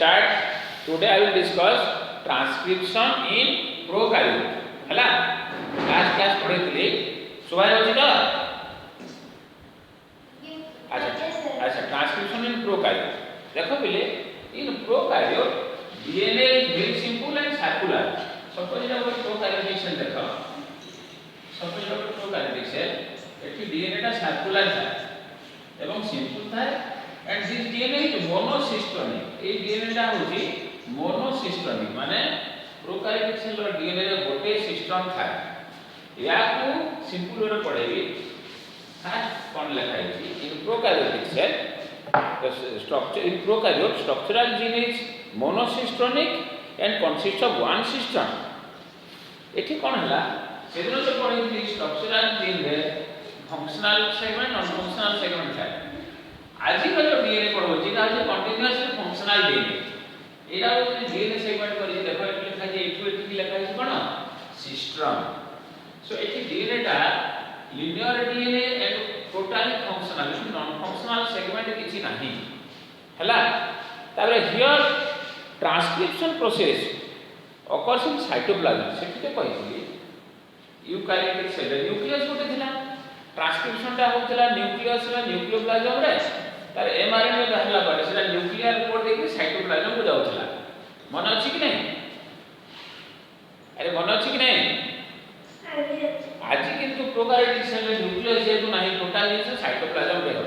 start. Today I will discuss transcription in prokaryote. हला last class पढ़ेतली सुबह होची तो अच्छा transcription in prokaryote. देखो पहले in prokaryote DNA is very simple and circular. Suppose ये एक prokaryotic cell देखो. Suppose ये एक prokaryotic cell एठी DNA टा circular था एवं simple था and this DNA is monocystronic. ये DNA टा होची monocystronic माने प्रोकैरियोटिक सेल रो DNA रे गोटे सिस्टम था या को सिंपल वे पढ़ेबी फर्स्ट कोन लिखा है in prokaryotic cell structure in prokaryote structural gene is monocystronic and consists of one system. एठी कोन हला सेदिन से पढ़ेबी structural gene रे functional segment और functional segment था आज का जो DNA पढ़ो जेटा है कंटीन्यूअसली फंक्शनल DNA एटा जो DNA सेगमेंट करी देखो एटा लिखा है एटी लिखा है कोन सिस्टम सो एटी DNA टा linear DNA and totally functional non functional segment किछि नाही हला ताबरे here transcription process occurs in cytoplasm सेठी कहिली यूकैरियोटिक सेल न्यूक्लियस कोटे थिला ट्रांसक्रिप्शन टा होतला न्यूक्लियस रे न्यूक्लियोप्लाज्म रे तार एमआरएनए बाहरला पर सेटा न्यूक्लियर कोड देके साइटोप्लाज्म को जाउतला मन अछि कि नै अरे मन अछि कि नै आज किंतु प्रोकैरियोटिक सेल रे न्यूक्लियस जेतु नाही टोटल जे साइटोप्लाज्म रे हो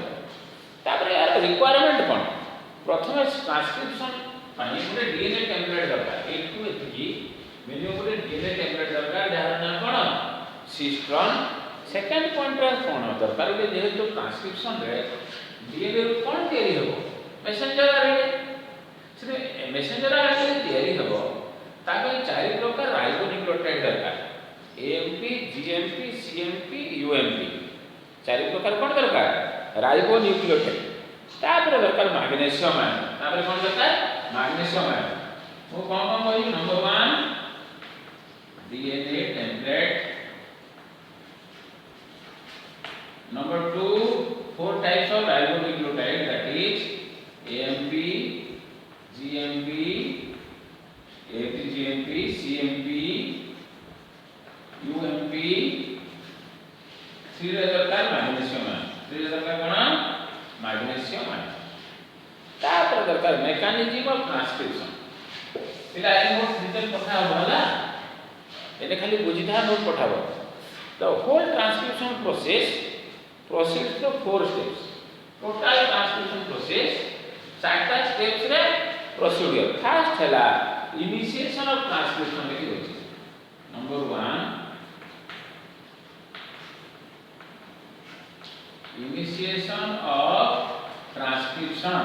तापर यार रिक्वायरमेंट कोन प्रथम ट्रांसक्रिप्शन पानी पूरे डीएनए टेम्पलेट दरकार एक टू एथि मिनिमम पूरे डीएनए टेम्पलेट दरकार जहार नाम कोन सिस्टम सेकंड पॉइंट रे कोन दरकार जे जेहेतु ट्रांसक्रिप्शन रे डीएनए रो कोन तयारी हो मेसेंजर आरएनए से मेसेंजर आरएनए तयारी हो ताके चारि प्रकार राइबोन्यूक्लियोटाइड दरकार एएमपी जीएमपी सीएमपी यूएमपी चारि प्रकार कोन दरकार राइबोन्यूक्लियोटाइड तापर दरकार मैग्नीशियम आयन तापर कोन दरकार मैग्नीशियम आयन वो कोन कोन number 1 DNA template number 2 four types of ribonucleotide that is AMP GMP ATGMP CMP UMP three दरकार मैग्नीशियम है three दरकार कोन मैग्नीशियम है तापर दरकार मेकानिज्म ऑफ ट्रांसक्रिप्शन पिला ए नोट डिटेल पठा होला एने खाली बुझिथा नोट पठाबो the whole transcription process proceeds through four steps. Total transcription process चारटा steps रे procedure. First है ला initiation of transcription लिखी होची. Number 1 initiation of transcription.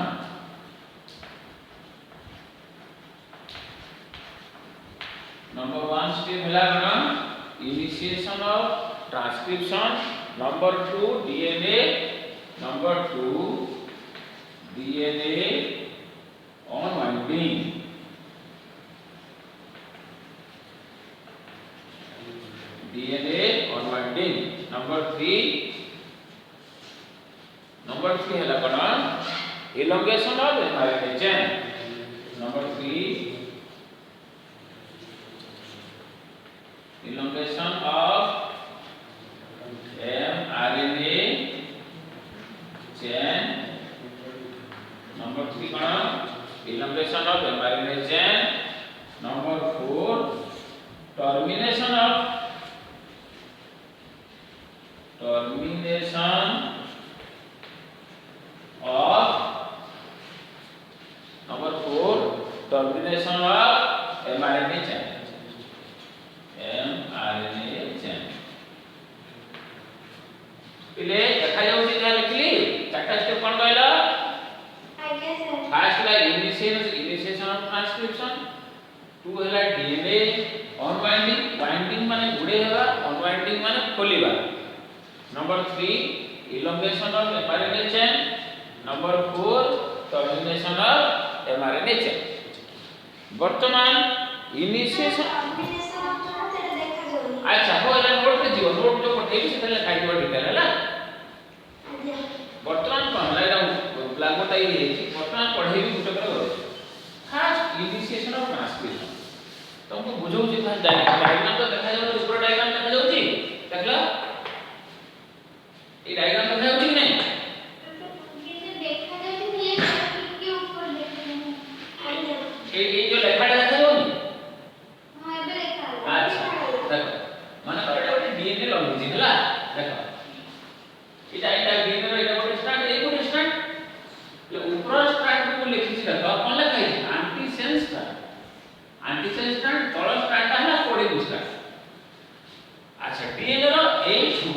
Number 1 step है ला initiation of transcription. Number 2 DNA. Number 2 DNA unwinding. DNA unwinding. Number 3 है लगना elongation of mRNA chain. Number 3 elongation of mRNA chain. Number 3 कौन elongation of mRNA chain. Number 4 termination of number 4 termination of mRNA chain. mRNA chain पिले देखा जाउची जा लिखली चारटा step कोन कहला आज्ञा सर फर्स्ट ला इनिशिएशन ऑफ ट्रांसक्रिप्शन 2 हला डीएनए अनवाइंडिंग वाइंडिंग माने गुडे हेबा अनवाइंडिंग माने खोलिबा number 3 elongation of mRNA chain number 4 termination of mRNA chain वर्तमान इनिशिएशन अच्छा हो एला नोट पे जीव नोट जो पठेबी से लिखा जीव डिटेल हला वर्तमान कोन हला ब्लैक बोर्ड आई बर्तमान पढ़ेबी गुटे कर बुझौछि फास्ट डायग्राम तो देखा जाउ ऊपर डायग्राम देखा जाउछि देखला ए डायग्राम देखा जाउछि कि नहीं ये देखा जाउछि ये के ऊपर देखा ए जो लेखाटा देखा जाउनि हां एबे देखा अच्छा देखो माने एटा गोटे डीएनए लगुछि हला देखो एटा डीएनए रो एटा गोटे स्ट्रैंड ए गोटे स्ट्रैंड ले ऊपर स्ट्रैंड को लिखिछि देखो कोन लेखा है एंटीसेंस स्ट्रैंड तଳ स्ट्रैंड हला कोडी स्ट्रैंड अच्छा डीएनए रो एठू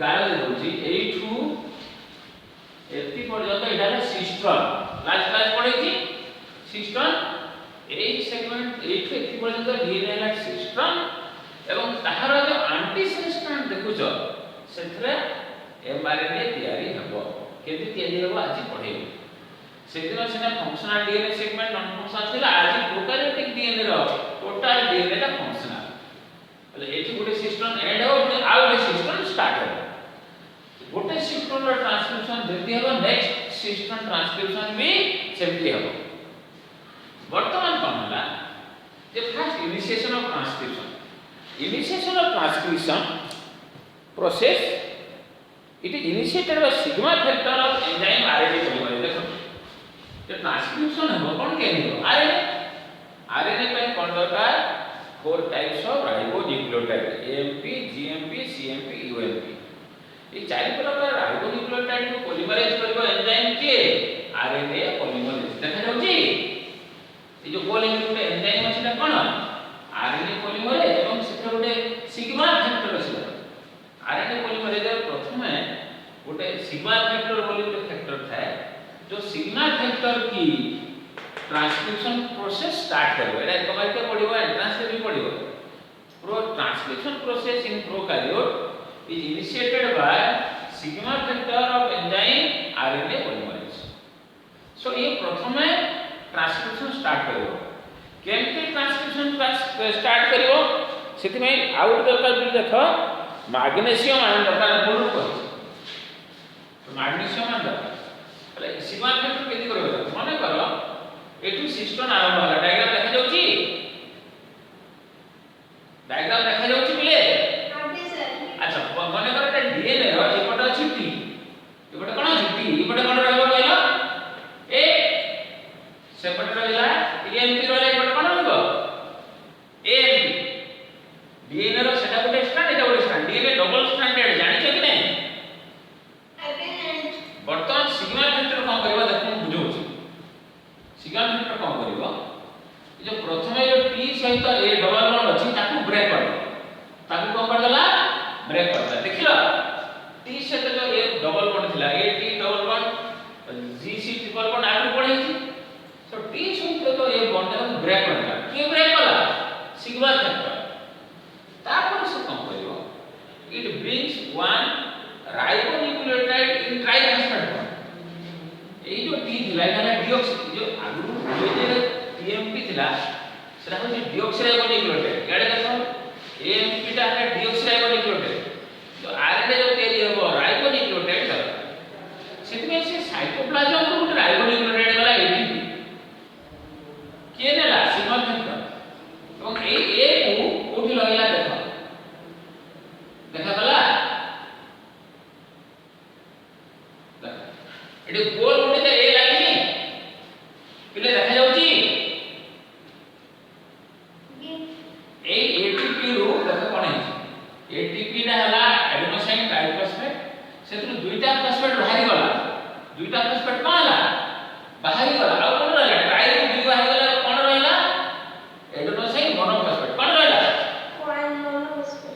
गालो दे दोछि एठू एति पर्यंत एटा है सिस्टम लास्ट क्लास पढेछि सिस्टम ए सेगमेंट एठू एति पर्यंत डीएनए ला सिस्टम एवं ताहार जो एंटीसेंस स्ट्रैंड देखुछ सेथरे एमआरएनए तयारी हबो केति तयारी हबो आज पढेबो सेदिन सिना functional DNA segment non functional थिला आज प्रोकैरियोटिक डीएनए रो टोटल डीएनए ता फंक्शनल એટલે એથી ଗୋଟେ સિસ્ટમ એન્ડ હો અને આ ଗୋଟେ સિસ્ટમ સ્ટાર્ટ હો ଗୋଟେ સિસ્ટમ ର ટ્રાન્સક્રિપ્શન જેતી હબો નેક્સ્ટ સિસ્ટમ ટ્રાન્સક્રિપ્શન भी सेमती हबो वर्तमान कोन होला जे first initiation of transcription process it is initiated by sigma factor of enzyme RNA polymerase देखो जे ट्रांसक्रिप्शन हबो कोन के हबो आरएनए पे कोन दरकार 4 types of ribonucleotide AMP GMP CMP UMP ये चार प्रकार राइबोन्यूक्लियोटाइड को पॉलीमरेज करबो एंजाइम के आरएनए पॉलीमरेज देखा जाउची ये जो पॉलीमरेज एंजाइम अछि कोन आरएनए पॉलीमरेज एवं सेथे गोटे सिग्मा फैक्टर अछि आरएनए पॉलीमरेज प्रथमे गोटे सिग्मा फैक्टर बोली गोटे फैक्टर थाए जो सिग्मा फैक्टर की ट्रांसक्रिप्शन प्रोसेस स्टार्ट करबो एटा कमाई के पडिबो एंट्रेंस रे भी पडिबो प्रो transcription process in prokaryote is initiated by sigma factor of enzyme RNA polymerase so ये प्रथमे ट्रांसक्रिप्शन स्टार्ट करबो केमते ट्रांसक्रिप्शन स्टार्ट करबो सेति में आउट दरकार भी देखो मैग्नीशियम आयन दरकार बोलू को मैग्नीशियम आयन दरकार सिग्मा फैक्टर केति करबो माने करो एटू सिस्टम आरंभ होला डायग्राम देखा जाउची डायग्राम देखा जाउची बिले हां सर अच्छा माने करो एटा डीएनए रो एपट अछि टी एपट कोन अछि टी एपट कोन रहबो कहलो ए सेपट रहला टीएमपी रहला एपट कोन रहबो एएमपी डीएनए रो सेटा गोटे स्ट्रैंड एटा गोटे स्ट्रैंड डीएनए डबल स्ट्रैंडेड जानि छ कि नै वर्तमान सिग्मा फैक्टर कोन करबा देखो बुझौची सिग्मा फैक्टर कोन करबो जो प्रथमे जो टी सहित ए डबल बॉन्ड अछि ताकू ब्रेक कर ताकू कोन कर देला ब्रेक करता देखिलो टी सहित जो ए डबल बॉन्ड थिला A T double bond G C triple bond आगु पढै छी सो टी सहित जो ए बॉन्ड को ब्रेक करला के ब्रेक कला सिग्मा फैक्टर तापर से कोन करबो it brings one ribonucleotide in triphosphate bond ए जो टी थिला एटा डीऑक्सी जो आगु जे टीएमपी थिला सेटा हो डीऑक्सीराइबोन्यूक्लियोटाइड याडे देखो एएमपी टा है डीऑक्सीराइबोन्यूक्लियोटाइड तो आरएनए जो तयारी हो राइबोन्यूक्लियोटाइड सेतमे से साइटोप्लाज्म को गोटे राइबोन्यूक्लियोटाइड वाला एटीपी के नेला सिग्मा फैक्टर এবং এই এ को कोठी लगेला देखो देखा गला एटी गोल कोठी ए लागिनी पिले देखा जाउची ए एटीपी रो देखो कोन है एटीपी ना हला एडेनोसिन ट्राइफॉस्फेट सेतु दुईटा फॉस्फेट बाहरी गला दुईटा फॉस्फेट कोन हला बाहरी गला आ कोन रहला ट्राइ रो दुई बाहरी गला कोन रहला एडेनोसिन मोनोफॉस्फेट कोन रहला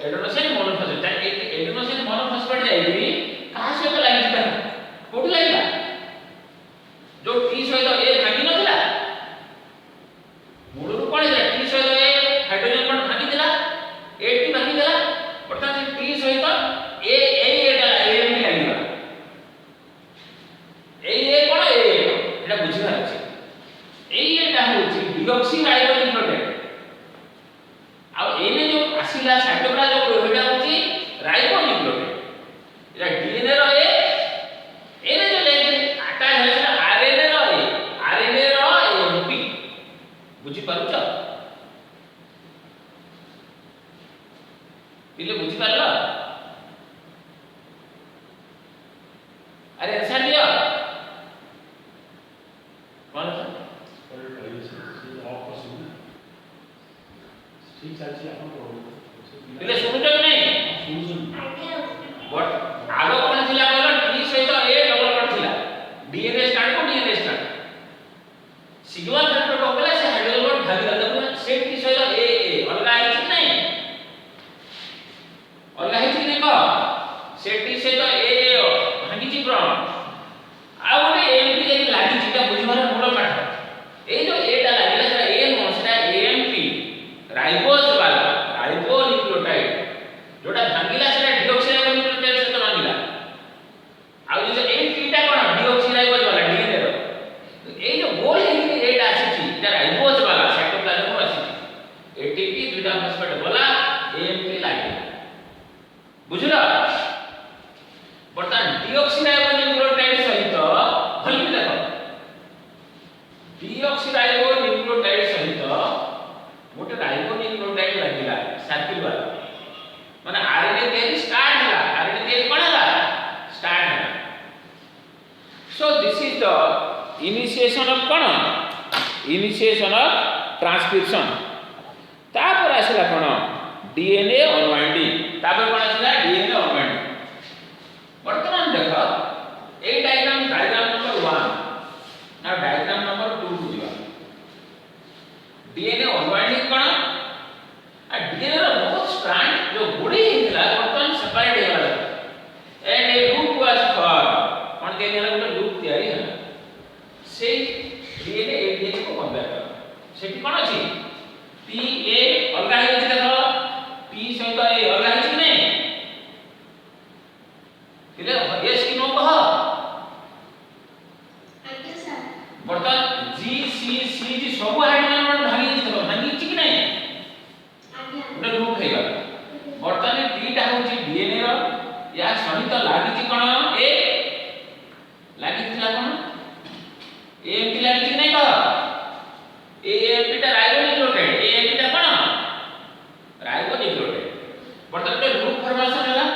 एडेनोसिन मोनोफॉस्फेट एडेनोसिन मोनोफॉस्फेट जाईबी कहा से तो लागि था कोठी लागिला जो टी सहित ए भागी नथिला मूलरू कोन है टी सहित ए हाइड्रोजन बॉन्ड भागी दिला ए टी भागी दिला अर्थात से टी सहित ए एटा ए भी लागिला ए कोन एटा बुझिबा अछि एटा होछि डीऑक्सीराइबोन्यूक्लियोटाइड आ एने जो आसिला साइटोप्लाज्म को एटा होछि राइबोन्यूक्लियोटाइड एटा डीएनए रो एने जो लेके अटैच है आरएनए रो एएमपी बुझी पारुछ पिले बुझी पारलो अरे आंसर दियो कौन था ठीक चलछि आपण पिले सुनुଛ कि नहीं बट आगो कोन थिला बोलो टी सहित ए डबल बॉन्ड थिला डीएनए स्ट्रैंड को डीएनए स्ट्रैंड सिग्मा फैक्टर को बोले से हाइड्रोजन बॉन्ड भागी गला तो से टी सहित ए अलगा है कि नहीं अलगा है कि नहीं को से टी सहित ए भागी छी प्रण आ ओने एमपी जे लागि छिटा बुझिबार मूल पाठ ए जो एटा लागिला सेटा ए नो सेटा एएमपी राइबोज वाला राइबो न्यूक्लियोटाइड जोटा भांगिला सेटा डिऑक्सीराइबोन्यूक्लियोटाइड से तो भांगिला आ जो एमपी टा कोन डिऑक्सीराइबोज वाला डीएनए रो तो ए जो गोल है एटा आसी ता राइबोज वाला साइटोप्लाज्म रो आसी एटीपी दुटा फॉस्फेट वाला एमपी लागि बुझलो बर्तमान डिऑक्सीराइबोन्यूक्लियोटाइड सहित भली देखो डिऑक्सीराइबोन्यूक्लियोटाइड सहित गोटे राइबोन्यूक्लियोटाइड लागिला सर्किल वाला माने आरएनए तेरी स्टार्ट हला आरएनए तेरी कोन हला स्टार्ट हला so this is the initiation of cone initiation of transcription तापर आसिला कोन डीएनए अनवाइंडिंग तापर कोन आसिला डीएनए अनवाइंडिंग वर्तमान देखो ए डायग्राम नंबर 1 ना डायग्राम नंबर 2 को दिवा डीएनए अनवाइंडिंग कोन आ डीएनए रो मोस्ट स्ट्रैंड जो गुडी हिला वर्तमान सेपरेट हे वाला and a loop was form कोन डीएनए रो लूप तयारी है से डीएनए ए डीएनए को कंपेयर कर सेठी कोन अछि पी ए अलगा हे अछि देखो पी सहित ए अलगा हे कि नै तिले एस की नो कह आज्ञा सर वर्तमान जी सी सी जी सब हाइड्रोजन बॉन्ड भागी छी तो भागी छी कि नै आज्ञा गोटे लूप हे गला वर्तमान टीटा होची डीएनए रो या सहित लागि छी कोन ए लागि थिला कोन एमपी लागि छी नै कह एमपी ता राइबोन्यूक्लियोटाइड एमपी ता कोन राइबोन्यूक्लियोटाइड वर्तमान लूप फॉर्मेशन होला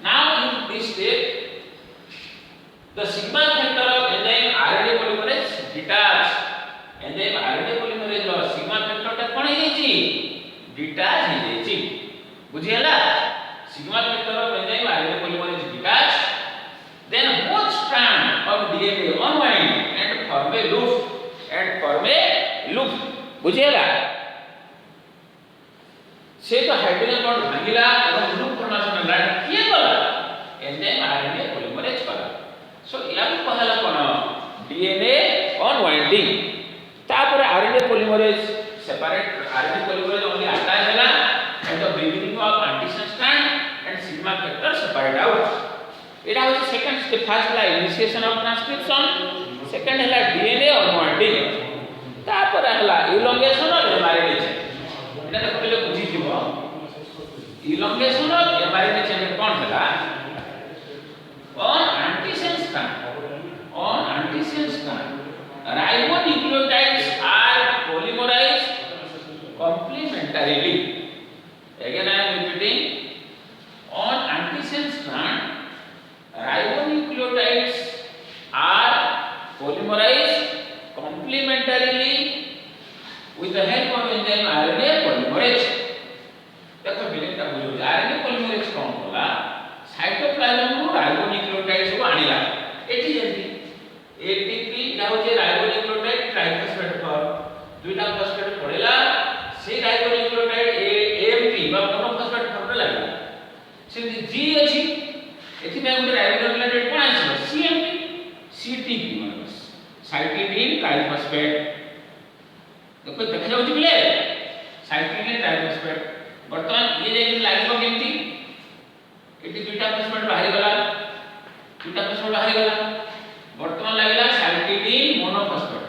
now in this step the sigma factor of enzyme RNA polymerase detach enzyme RNA polymerase ro sigma factor ता कोन हे छी detach हे छी बुझियला sigma factor of enzyme RNA polymerase detach then both strand of DNA unwind and form a loop बुझियला से तो hydrogen bond भांगिला और loop formation होला किए कला enzyme RNA polymerase कला सो या कहला कोन डीएनए अनवाइंडिंग तापर RNA polymerase separate RNA polymerase only attach होला at the beginning of transition strand and sigma factor separate out एटा हो सेकंड स्टेप फर्स्ट ला इनिशिएशन ऑफ ट्रांसक्रिप्शन सेकंड हला डीएनए अनवाइंडिंग तापर हला इलोंगेशन ऑफ एमआरएनए चेन एटा तो पहले बुझी दिबो इलोंगेशन ऑफ एमआरएनए चेन कोन हला on antisense strand ribonucleotides are polymerized complementarily again I am repeating on antisense strand ribonucleotides are polymerized complementarily with the help of enzyme RNA polymerase देखो बिलिंगटा बुझो RNA polymerase कोन होला cytoplasm रो ribonucleotide सब आनिला एठी जेंती ATP ना हो जे ribonucleotide triphosphate पर दुईटा phosphate पड़ेला से राइबोन्यूक्लियोटाइड एएमपी बा मोनोफॉस्फेट फॉर्म लागला से जी अछि एथि में गुटे राइबोन्यूक्लियोटाइड कोन आछो सीएमपी सीटीपी मानस साइटिडीन ट्राइफॉस्फेट देखो देखा जाउछि बिले साइटिडीन ट्राइफॉस्फेट वर्तमान ये जे लागिबो केमती एटी दुईटा फॉस्फेट बाहरी गला वर्तमान लागला साइटिडीन मोनोफॉस्फेट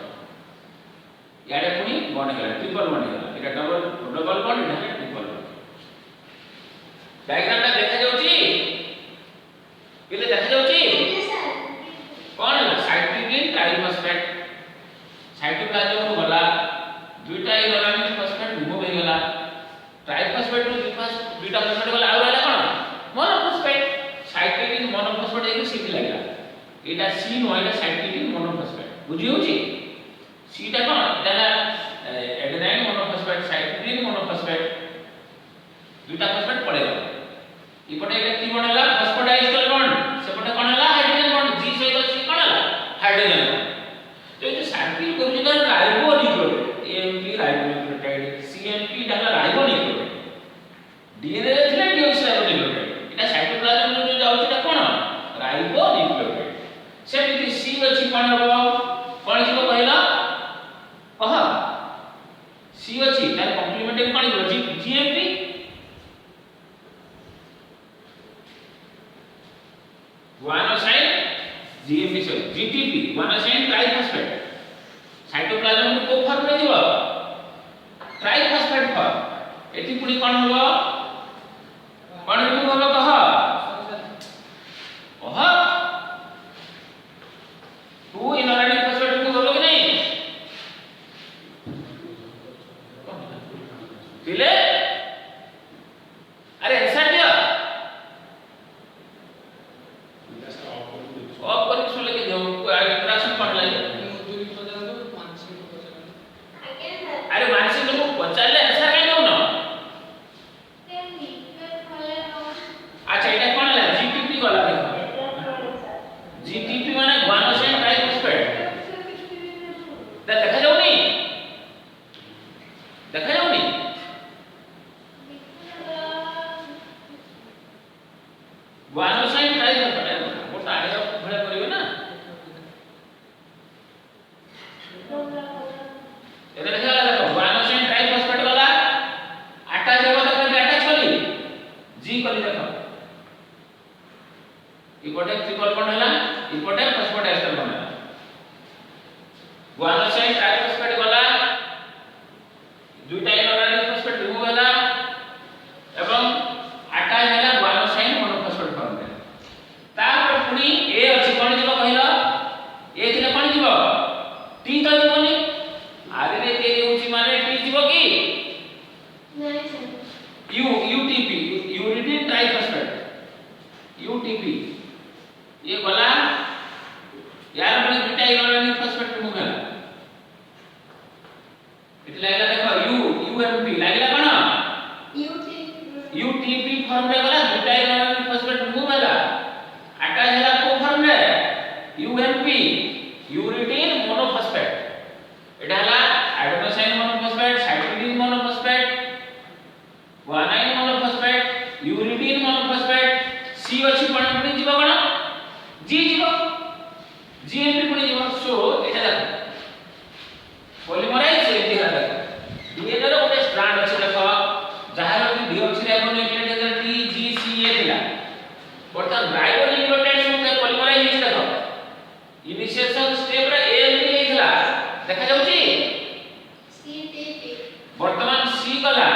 याडे पुनी बॉन्ड गला ट्रिपल बॉन्ड गला एटा डबल बॉन्ड एटा ट्रिपल बॉन्ड डायग्राम ता देखा जाउची पिले देखा जाउची आज्ञा सर कोन साइटिडीन ट्राइफॉस्फेट साइटोप्लाज्म को गला दुईटा इलेक्ट्रॉनिक फॉस्फेट रिमूव हो गला ट्राइफॉस्फेट रो दुईटा फॉस्फेट गला एटा सी नो एटा साइक्लिक मोनोफॉस्फेट बुझी होची सी टा कोन एटा एडेनाइन मोनोफॉस्फेट साइक्लिक मोनोफॉस्फेट दुटा फॉस्फेट पड़ेगा इपटे एटा की बनला फॉस्फोडाइस्टर बॉन्ड सेपटे कोन हला हाइड्रोजन बॉन्ड जी सहित सी कोन हला हाइड्रोजन बॉन्ड तो ये साइक्लिक करू जे ribonucleotide AMP ribonucleotide CNP ढाला राइबो न्यूक्लियोटाइड डीएनए रे थिले डीऑक्सीराइबो न्यूक्लियोटाइड एटा साइटोप्लाज्म जो जाउची ता कोन राइबो न्यूक्लियोटाइड सेमिति सी अछि कोन हबो कोन जिवो कहला कह सी अछि तार कॉम्प्लीमेंटरी कोन जिवो जीएमपी guanosine GMP से GTP guanosine ट्राइफॉस्फेट साइटोप्लाज्म को फॉर्म रे जीव ट्राइफॉस्फेट फॉर्म एठी पुनी कोन हबो कोन रिमूव हबो कह टू इनऑर्गेनिक फॉस्फेट रिमूव हबो कि नहीं दिले अरे आंसर दिया ऑफ कर सुन लेके जो इंटरेक्शन पढ़ ले अरे मानसिक को पचाले आंसर काई दउ न अच्छा एटा कोन ला जीटीपी गला देखो जीटीपी माने guanosine ट्राइफॉस्फेट देखा जाउनी guanosine ट्राइफॉस्फेट मोटा आगे भले करिवे ना एटा देखा देखो guanosine ट्राइफॉस्फेट वाला आटा जेबो देखो आटा छली जी कली देखो इपोटे ट्रिपल बॉन्ड हला इपोटे फॉस्फोडाइस्टर बॉन्ड हला guanosine ट्राइफॉस्फेट वाला दुईटा इनऑर्गेनिक फॉस्फेट रिमूव हला एवं आटा हला guanosine मोनोफॉस्फेट फॉर्म रे तापर पुनी ए अछि कोन जीव कहला ए थिले कोन जीव टी तो जीवनी आरे रे ते होची माने टी जीव की नहीं sir UTP uridine triphosphate UTP ये गला यार पुनी दुईटा इनऑर्गेनिक फॉस्फेट रिमूव हला इट लागला देखो यूएमपी लागला कोन यूटीपी फॉर्म रे गला दुईटा इनऑर्गेनिक फॉस्फेट रिमूव हला आटा हला को फॉर्म रे यूएमपी यूरिडीन मोनोफॉस्फेट एटा हला adenosine monophosphate cytokine monophosphate guanine monophosphate uridine monophosphate सी अछि कोन पुनी जीव कोन जी जीव जीएमपी पुनी जीव सो एटा देखो पॉलीमराइज एति हला देखो डीएनए रो गोटे स्ट्रैंड अछि देखो जहार कि डीऑक्सीराइबो न्यूक्लियोटाइड टी जी सी ए थिला बर्तन राइबो न्यूक्लियोटाइड से पॉलीमराइज हिस देखो इनिशिएशन स्टेप रे एएमपी हेइथला देखा जाउची सीटीपी वर्तमान सी गला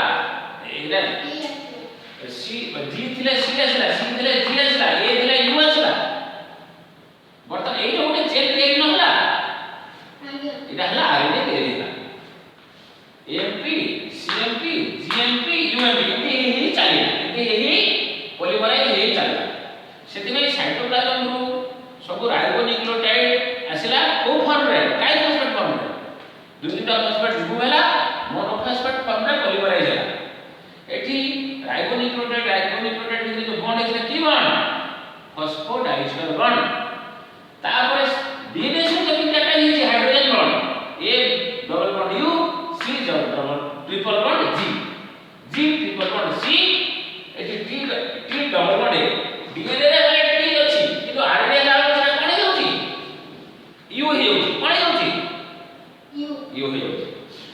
एला सी जी थिले सी असला सी थिले जी असला ए थिले यू असला वर्तमान एई गोटे चेन रिएक्ट न होला एटा हला आरएनए तयारी होला एएमपी सीएमपी जीएमपी यूएमपी एही चालिला एही पॉलीमराइज हेई चालिला सेति में साइटोप्लाज्म रु सब राइबो न्यूक्लियोटाइड आसिला को फॉर्म रे ट्राइफॉस्फेट फॉर्म रे दुईटा फॉस्फेट रिमूव होला मोनोफॉस्फेट फॉर्म रे पॉलीमराइज होला एठी राइबो न्यूक्लियोटाइड भितर जो बॉन्ड है की बॉन्ड फॉस्फोडाइस्टर बॉन्ड तापर डीएनए से जो तीनटा हिची hydrogen bond A double bond U C double triple bond G G triple bond C एठी T double bond A DNA रे वाला टी अछि किंतु आरएनए ला सेटा कोन हेउची यू हेउची कोन हेउची यू हेउची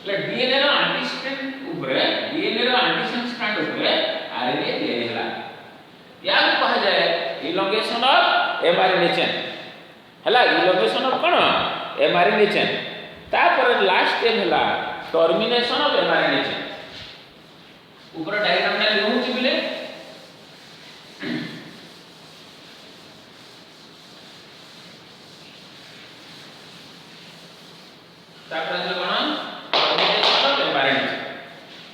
ले डीएनए रो एंटीस्ट्रैंड ऊपर डीएनए रो एंटीसेंस स्ट्रैंड ऊपर आरएनए तयारी होला या कहा जाय इलोंगेशन ऑफ एमआरएनए चेन हला इलोंगेशन ऑफ कोन एमआरएनए चेन तापर लास्ट स्टेप हला टर्मिनेशन ऑफ एमआरएनए चेन ऊपर डायग्राम टा लिहुची बिले तापर हला कोन टर्मिनेशन ऑफ एमआरएनए चेन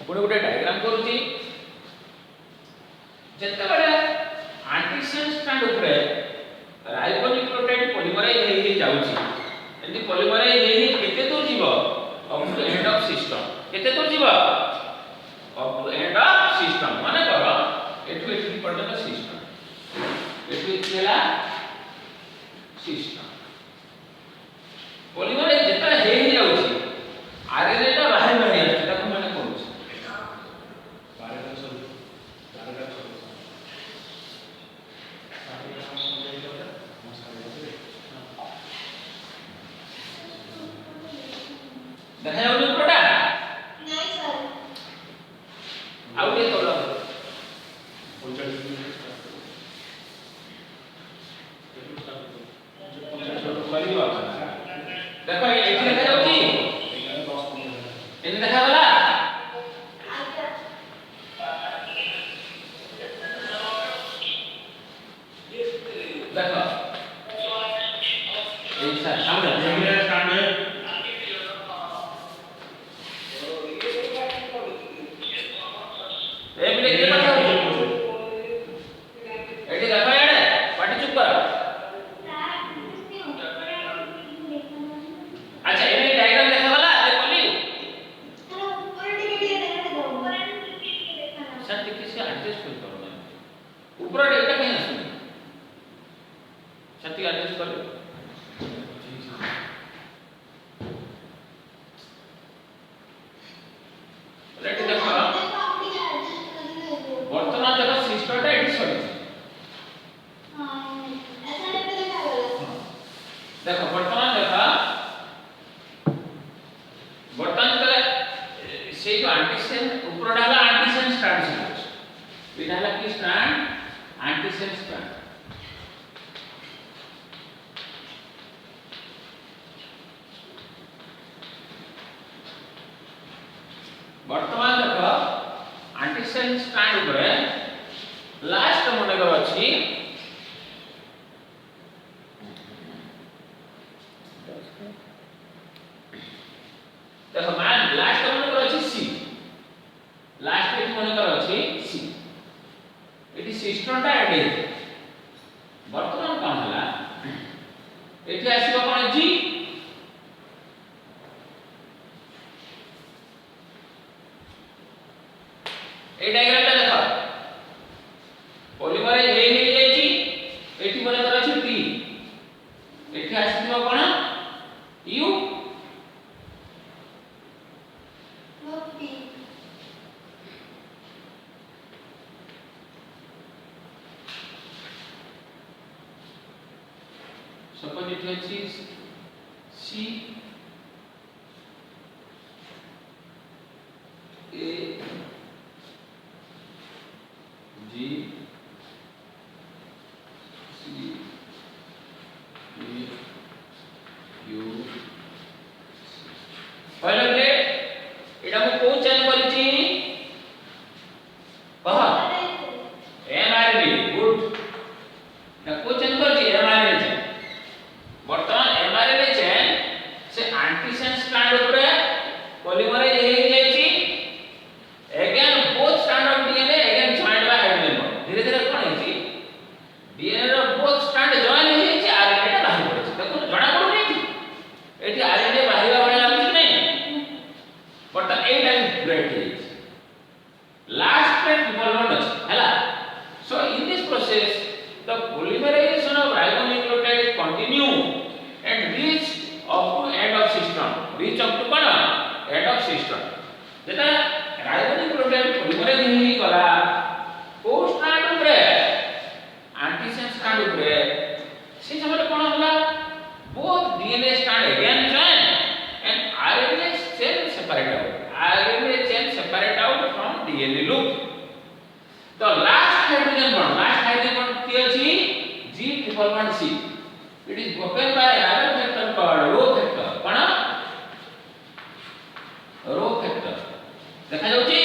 पुणी गोटे डायग्राम करूची जेते बडे एंटीसेंस स्ट्रैंड ऊपर राइबोन्यूक्लियोटाइड पॉलीमराइज जाउची एंदी पॉलीमराइज हेई केते दूर जीवो up to end of system केते दूर जीवो up to end of system माने करो एठु एठु पर्यंत सिस्टम एठु इतला सिस्टम पॉलीमराइज जेता हेई जाउची आरएनए ता बाहर बाहर आछी ताको माने कोन देखा जाउनी उपरटा नहीं सर आउ के तोला देखो एठी देखा जाउची एने देखा वाला आगे देखो ऐसा सामने ए बिले के बात हो एठी देखो याडे पाटी चुप कर अच्छा एने डायग्राम देखा वाला देखो ली सर देखि से एडजस्ट कर करो ना ऊपर एटा कहीं आसुनी सती एडजस्ट कर लेट देखो वर्तमान देखो सिस्टमटा एटी सरी देखो वर्तमान देखो वर्तमान तले से जो एंटीसेन ऊपर डाला एंटीसेन स्ट्रैंड से डाला की स्ट्रैंड एंटीसेन स्ट्रैंड वर्तमान देखो एंटीसेन स्ट्रैंड ऊपर लास्ट मन कर अछि देखो मान लास्ट मन कर अछि सी लास्ट एट मन कर अछि सी एटी सिस्टमटा एड हे वर्तमान कोन हला एटी आसीबो कोन जी ए डायग्राम ता देखो पॉलीमराइज हे जाईची एठी मन कर अछि टी एठी आसीबो कोन यू सपोज इट अछि सी ए जी सी ए यू पहले प्लेट एटा को को चेंज करछि कह एमआरएनए गुड ना को चेंज करछि एमआरएनए वर्तमान एमआरएनए चेन से एंटीसेन स्ट्रैंड ऊपर पॉलीमराइज हे जाईची again both strand of DNA again joined by hydrogen bond धीरे धीरे कोन हेची डीएनए रो बोथ स्ट्रैंड जॉइन हे जाईची आरएनए टा बाहर पड़छि देखो जणा पडु नै एठी आरएनए बाहर बाहर लागछि नै बट ए टाइम ब्रेक हे लास्ट प्लेट ट्रिपल बॉन्ड अछि हला so in this process the polymerization of ribonucleotides continue and reach up to end of system reach up to kana end of system जेटा ribonucleotide polymerase ही गला को strand ऊपर एंटीसेन strand ऊपर से समय कोन होला both DNA strand again join and RNA chain separate out from DNA loop the last hydrogen bond की अछि G triple bond C it is broken by another factor called rho factor कोन rho factor देखा जाउची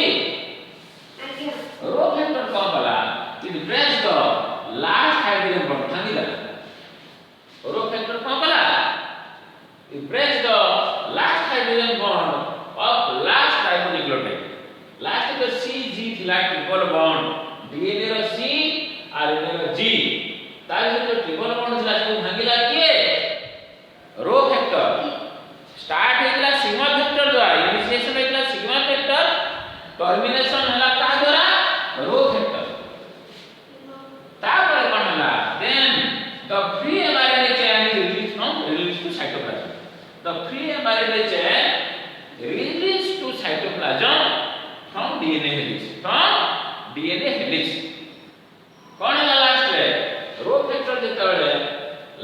rho factor कोन वाला it breaks the last hydrogen bond थांगी दा rho factor कोन वाला it breaks the last hydrogen bond of last ribonucleotide last the CG like triple bond DNA रो C आरएनए रो G तार जो ट्रिपल बॉन्ड छला से भांगिला किए डीएनए हेलिक्स कौन है लास्ट रे रो फैक्टर जेतबेले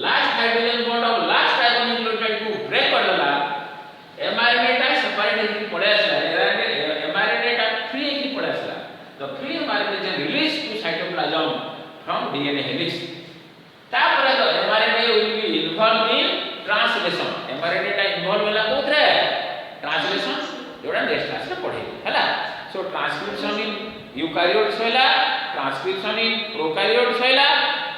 लास्ट हाइड्रोजन बॉन्ड और लास्ट कार्बन न्यूक्लियोटाइड को ब्रेक कर देला एमआरएनए टा सेपरेट होके पड़े आसला एमआरएनए टा फ्री होके पड़े आसला तो फ्री एमआरएनए जे release to cytoplasm from DNA helix तापर तो mRNA will be involve in translation mRNA टा इन्वॉल्व होला कोथरे ट्रांसलेशन जोड़ा नेक्स्ट क्लास में पढ़े हला सो ट्रांसक्रिप्शन इन यूकारियोट्स होला ट्रांसक्रिप्शन इन प्रोकारियोट्स होला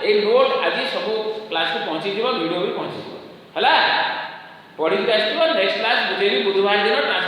ए नोट आज सब क्लास को पहुंची जीव वीडियो भी पहुंची जीव हला पढ़ी के आसथिबो नेक्स्ट क्लास बुझेली बुधवार दिन ट्रांस